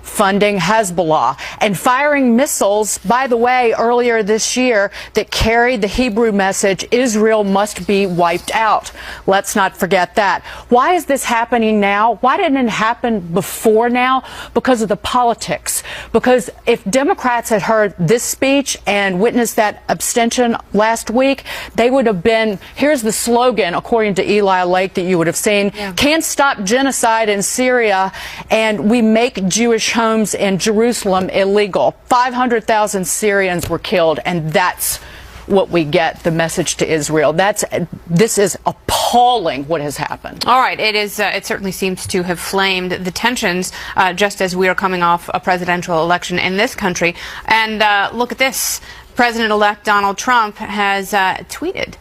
funding Hezbollah, and firing missiles, by the way, earlier this year that carried the Hebrew message, Israel must be wiped out. Let's not forget that. Why is this happening now? Why didn't it happen before now? Because of the politics. Because if Democrats had heard this speech and witnessed that abstention last week, they would have been, here's the slogan, according to Eli Lake, that you would have seen, can't stop genocide in Syria, and we make Jewish homes in Jerusalem illegal. 500,000 Syrians were killed, and that's what we get, the message to Israel. This is appalling what has happened. All right, it certainly seems to have flamed the tensions just as we are coming off a presidential election in this country. And look at this. President-elect Donald Trump has tweeted.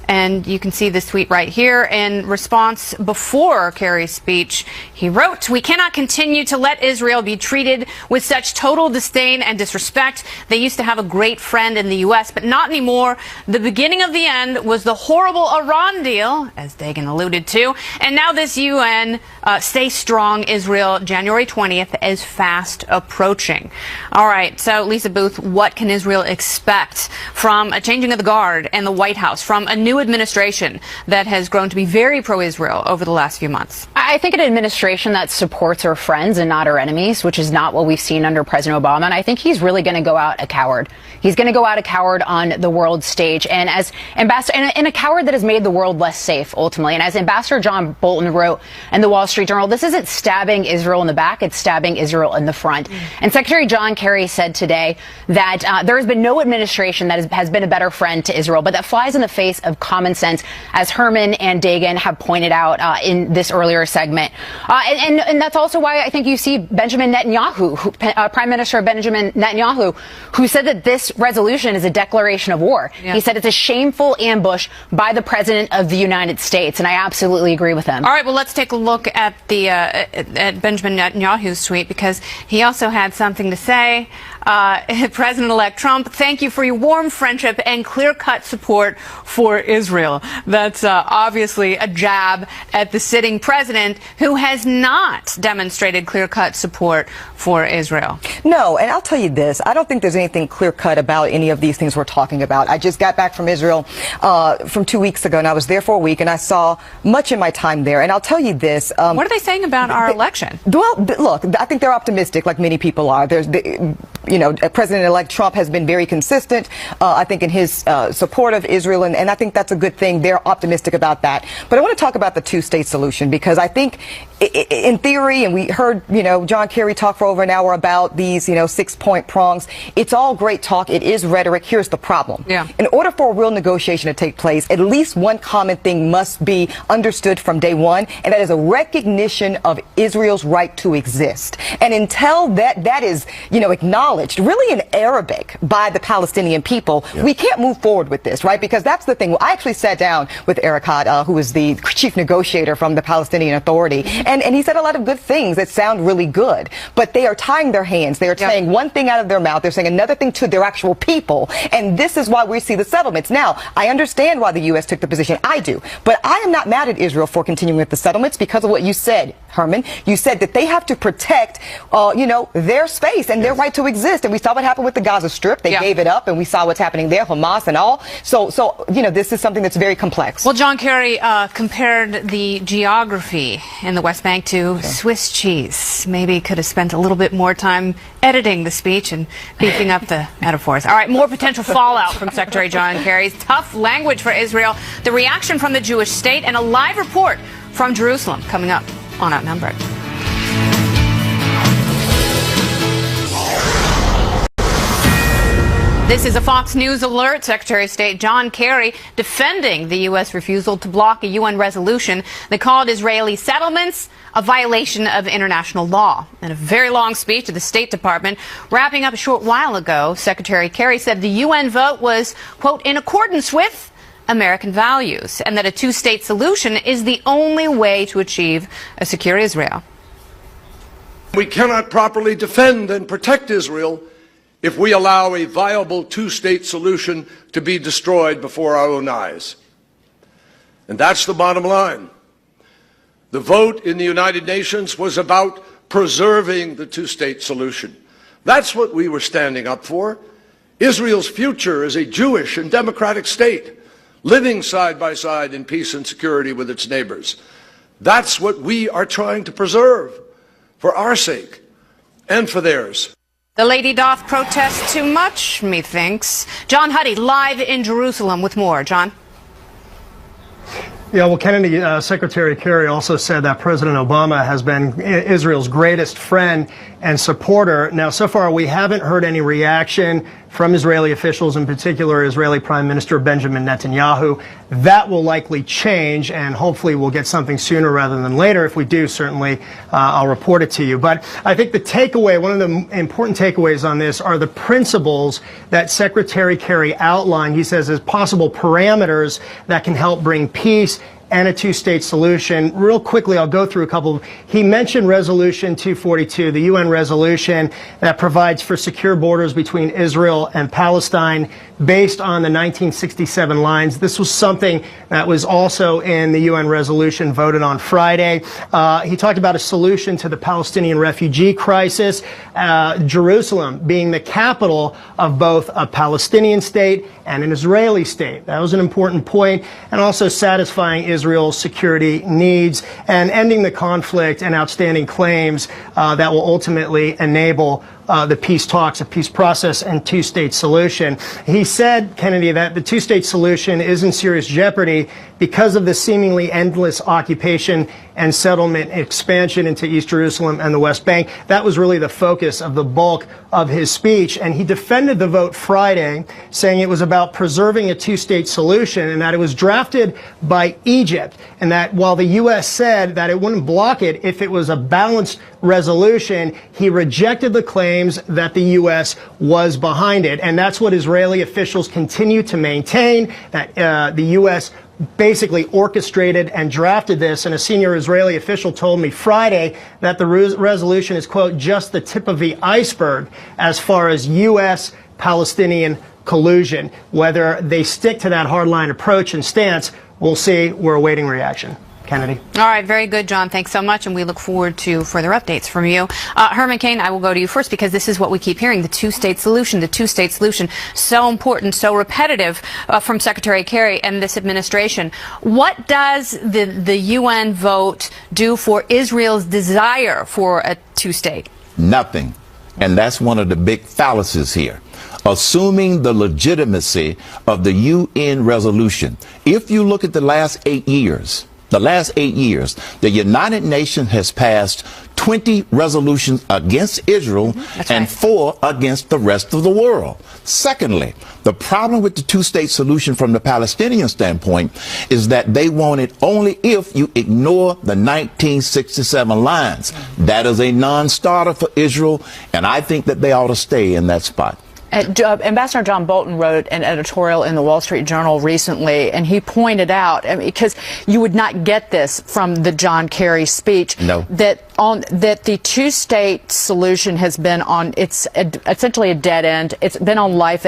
And you can see this tweet right here. In response before Kerry's speech, he wrote, "We cannot continue to let Israel be treated with such total disdain and disrespect. They used to have a great friend in the U.S., but not anymore. The beginning of the end was the horrible Iran deal," as Dagan alluded to. "And now this UN, stay strong, Israel, January 20th is fast approaching." All right, so Lisa Booth, what can Israel expect from a changing of the guard in the White House, from a new administration that has grown to be very pro-Israel over the last few months? I think an administration that supports our friends and not our enemies, which is not what we've seen under President Obama. And I think he's really going to go out a coward. He's going to go out a coward on the world stage, and as ambassador, and a coward that has made the world less safe, ultimately. And as Ambassador John Bolton wrote in the Wall Street Journal, this isn't stabbing Israel in the back, it's stabbing Israel in the front. And Secretary John Kerry said today that there has been no administration that has been a better friend to Israel, but that flies in the face of common sense, as Herman and Dagan have pointed out in this earlier segment. And that's also why I think you see Benjamin Netanyahu, Prime Minister Benjamin Netanyahu, who said that this resolution is a declaration of war. He said it's a shameful ambush by the President of the United States, and I absolutely agree with him. All right, well, let's take a look at the at Benjamin Netanyahu's tweet, because he also had something to say. President-elect Trump, thank you for your warm friendship and clear-cut support for Israel. That's obviously a jab at the sitting president, who has not demonstrated clear-cut support for Israel. No, and I'll tell you this. I don't think there's anything clear-cut about any of these things we're talking about. I just got back from Israel from 2 weeks ago, and I was there for a week, and I saw much in my time there. And I'll tell you this. What are they saying about our election? Well, look, I think they're optimistic, like many people are. President-elect Trump has been very consistent, I think, in his support of Israel, and I think that's a good thing. They're optimistic about that. But I want to talk about the two-state solution, because I think in theory, and we heard, John Kerry talk for over an hour about these, 6-point prongs. It's all great talk. It is rhetoric. Here's the problem. In order for a real negotiation to take place, at least one common thing must be understood from day one, and that is a recognition of Israel's right to exist. And until that is, acknowledged, really in Arabic, by the Palestinian people, we can't move forward with this, right? Because that's the thing. I actually sat down with Erekat, who is the chief negotiator from the Palestinian Authority, and he said a lot of good things that sound really good, but they are tying their hands. They are saying one thing out of their mouth, they're saying another thing to their actual people, and this is why we see the settlements. Now, I understand why the U.S. took the position. I do, but I am not mad at Israel for continuing with the settlements because of what you said, Herman. You said that they have to protect, their space and their right to exist, and we saw what happened with the Gaza Strip. They gave it up, and we saw what's happening there, Hamas and all. So this is something that's very complex. Well, John Kerry compared the geography in the West Bank to Swiss cheese. Maybe could have spent a little bit more time editing the speech and beefing up the metaphors. All right, more potential fallout from Secretary John Kerry's tough language for Israel, the reaction from the Jewish state, and a live report from Jerusalem coming up on Outnumbered. This is a Fox News alert. Secretary of State John Kerry defending the U.S. refusal to block a UN resolution that called Israeli settlements a violation of international law. In a very long speech to the State Department, wrapping up a short while ago, Secretary Kerry said the UN vote was, quote, in accordance with American values, and that a two-state solution is the only way to achieve a secure Israel. We cannot properly defend and protect Israel if we allow a viable two-state solution to be destroyed before our own eyes. And that's the bottom line. The vote in the United Nations was about preserving the two-state solution. That's what we were standing up for. Israel's future is a Jewish and democratic state, living side by side in peace and security with its neighbors. That's what we are trying to preserve for our sake and for theirs. The lady doth protest too much, methinks. John Huddy, live in Jerusalem with more. John? Yeah, well, Kennedy, Secretary Kerry also said that President Obama has been Israel's greatest friend and supporter. Now, so far, we haven't heard any reaction from Israeli officials, in particular Israeli Prime Minister Benjamin Netanyahu. That will likely change, and hopefully we'll get something sooner rather than later. If we do, certainly I'll report it to you. But I think the takeaway, one of the important takeaways on this are the principles that Secretary Kerry outlined, he says, as possible parameters that can help bring peace and a two-state solution. Real quickly, I'll go through a couple. He mentioned Resolution 242, the UN resolution that provides for secure borders between Israel and Palestine based on the 1967 lines. This was something that was also in the UN resolution voted on Friday. He talked about a solution to the Palestinian refugee crisis, Jerusalem being the capital of both a Palestinian state and an Israeli state. That was an important point, and also satisfying Israel's security needs and ending the conflict and outstanding claims that will ultimately enable the peace talks, a peace process, and two-state solution. He said, Kennedy, that the two-state solution is in serious jeopardy because of the seemingly endless occupation and settlement expansion into East Jerusalem and the West Bank. That was really the focus of the bulk of his speech, and he defended the vote Friday, saying it was about preserving a two-state solution and that it was drafted by Egypt, and that while the U.S. said that it wouldn't block it if it was a balanced resolution, he rejected the claims that the U.S. was behind it. And that's what Israeli officials continue to maintain, that the U.S. basically orchestrated and drafted this. And a senior Israeli official told me Friday that the resolution is, quote, just the tip of the iceberg as far as U.S.-Palestinian collusion. Whether they stick to that hardline approach and stance, we'll see. We're awaiting reaction. Kennedy. All right, very good, John. Thanks so much, and we look forward to further updates from you. Herman Cain, I will go to you first because this is what we keep hearing, the two-state solution, the two-state solution. So important, so repetitive from Secretary Kerry and this administration. What does the UN vote do for Israel's desire for a two-state? Nothing. And that's one of the big fallacies here. Assuming the legitimacy of the UN resolution. If you look at the last 8 years, the United Nations has passed 20 resolutions against Israel and 4 against the rest of the world. Secondly, the problem with the two-state solution from the Palestinian standpoint is that they want it only if you ignore the 1967 lines. That is a non-starter for Israel, and I think that they ought to stay in that spot. Ambassador John Bolton wrote an editorial in the Wall Street Journal recently, and he pointed out, because you would not get this from the John Kerry speech, that the two-state solution has been on, it's essentially a dead end. It's been on life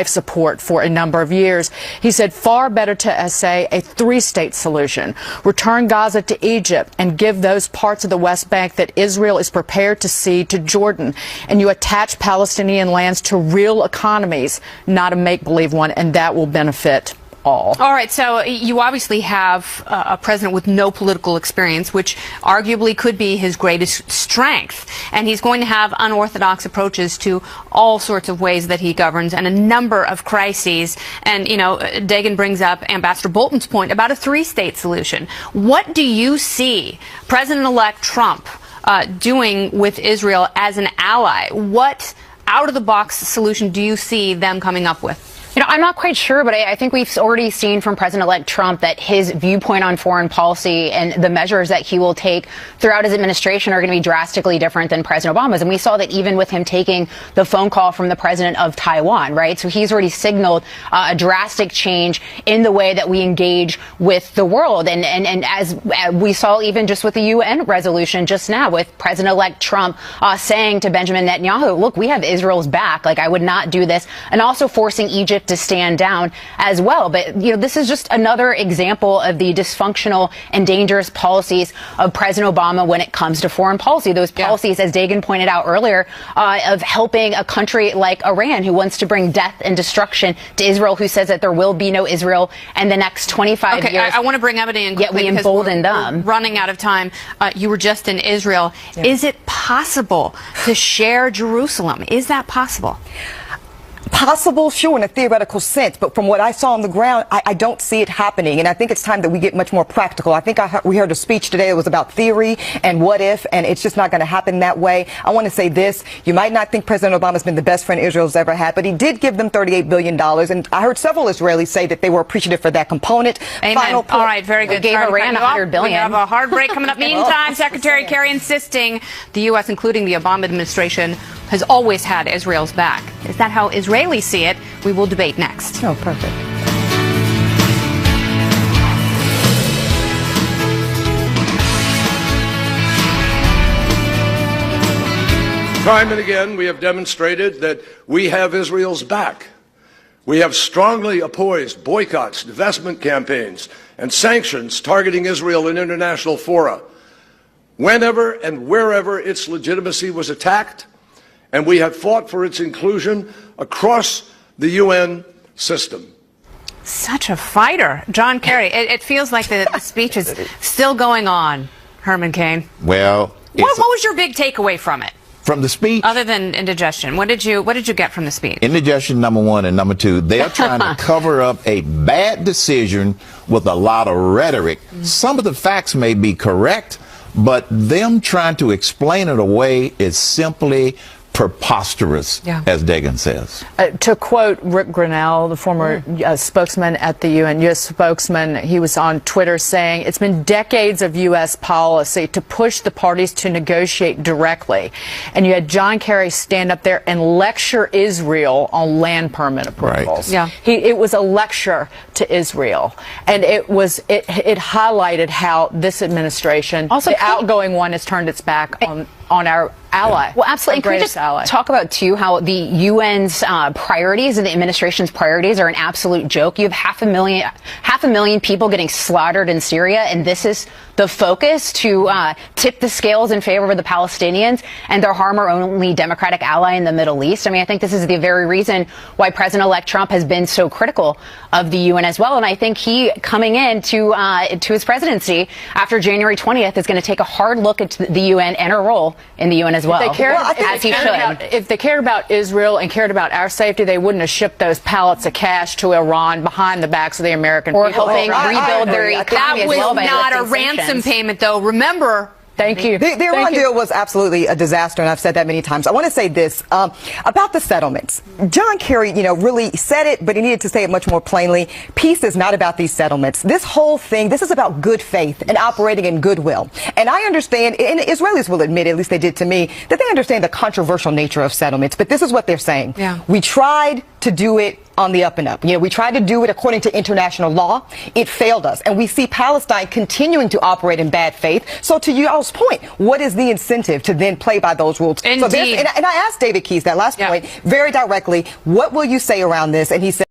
support for a number of years. He said, far better to say a three-state solution. Return Gaza to Egypt and give those parts of the West Bank that Israel is prepared to cede to Jordan. And you attach Palestinian lands to real economies, not a make-believe one, and that will benefit all. All right, so you obviously have a president with no political experience, which arguably could be his greatest strength. And he's going to have unorthodox approaches to all sorts of ways that he governs and a number of crises. And, you know, Dagan brings up Ambassador Bolton's point about a three-state solution. What do you see President-elect Trump doing with Israel as an ally? What out-of-the-box solution do you see them coming up with? You know, I'm not quite sure, but I think we've already seen from President-elect Trump that his viewpoint on foreign policy and the measures that he will take throughout his administration are going to be drastically different than President Obama's. And we saw that even with him taking the phone call from the president of Taiwan, right? So he's already signaled a drastic change in the way that we engage with the world. And as we saw even just with the UN resolution just now with President-elect Trump saying to Benjamin Netanyahu, look, we have Israel's back. Like, I would not do this. And also forcing Egypt need to stand down as well. But, this is just another example of the dysfunctional and dangerous policies of President Obama when it comes to foreign policy. Those policies, as Dagan pointed out earlier, of helping a country like Iran, who wants to bring death and destruction to Israel, who says that there will be no Israel in the next 25 years. I want to bring Ebony in quickly. Yet we embolden them. We're running out of time. You were just in Israel. Yeah. Is it possible to share Jerusalem? Is that possible? Possible, sure, in a theoretical sense, but from what I saw on the ground, I don't see it happening, and I think it's time that we get much more practical. I think we heard a speech today that was about theory and what if, and it's just not going to happen that way. I want to say this. You might not think President Obama's been the best friend Israel's ever had, but he did give them $38 billion, and I heard several Israelis say that they were appreciative for that component. Amen. All right, very good. Gave Iran $100 billion. We have a hard break coming up. Meantime, Secretary Kerry insisting the U.S., including the Obama administration, has always had Israel's back. Is that how Israelis see it? We will debate next. Oh, perfect. Time and again, we have demonstrated that we have Israel's back. We have strongly opposed boycotts, divestment campaigns, and sanctions targeting Israel in international fora, whenever and wherever its legitimacy was attacked, and we have fought for its inclusion across the UN system. Such a fighter. John Kerry, it feels like the speech is still going on. Herman Cain. Well, what was your big takeaway from it? From the speech? Other than indigestion, what did you get from the speech? Indigestion, number one, and number two, they're trying to cover up a bad decision with a lot of rhetoric. Some of the facts may be correct, but them trying to explain it away is simply preposterous, as Dagan says. To quote Rick Grinnell, the former spokesman at the UN, U.S. spokesman, he was on Twitter saying, it's been decades of U.S. policy to push the parties to negotiate directly. And you had John Kerry stand up there and lecture Israel on land permit approvals. Right. Yeah. It was a lecture to Israel. And it highlighted how this administration, also the outgoing one, has turned its back on our ally. Well, absolutely. And can we just talk about, too, how the UN's priorities and the administration's priorities are an absolute joke? You have half a million people getting slaughtered in Syria, and this is the focus to tip the scales in favor of the Palestinians and their harm-only democratic ally in the Middle East. I mean, I think this is the very reason why President-elect Trump has been so critical of the UN as well. And I think he, coming in to his presidency after January 20th, is going to take a hard look at the UN and her role in the UN as well. If they cared about Israel and cared about our safety, they wouldn't have shipped those pallets of cash to Iran behind the backs of the American people. Or helping rebuild their economy as well. That was not a ransom payment, though. Remember. Thank you. The Iran deal was absolutely a disaster, and I've said that many times. I want to say this about the settlements. John Kerry, really said it, but he needed to say it much more plainly. Peace is not about these settlements. This whole thing, this is about good faith and operating in goodwill. And I understand, and Israelis will admit, at least they did to me, that they understand the controversial nature of settlements. But this is what they're saying. Yeah. We tried to do it on the up and up. We tried to do it according to international law. It failed us. And we see Palestine continuing to operate in bad faith. So to y'all's point, what is the incentive to then play by those rules? Indeed. So and I asked David Keyes that last point very directly, what will you say around this? And he said,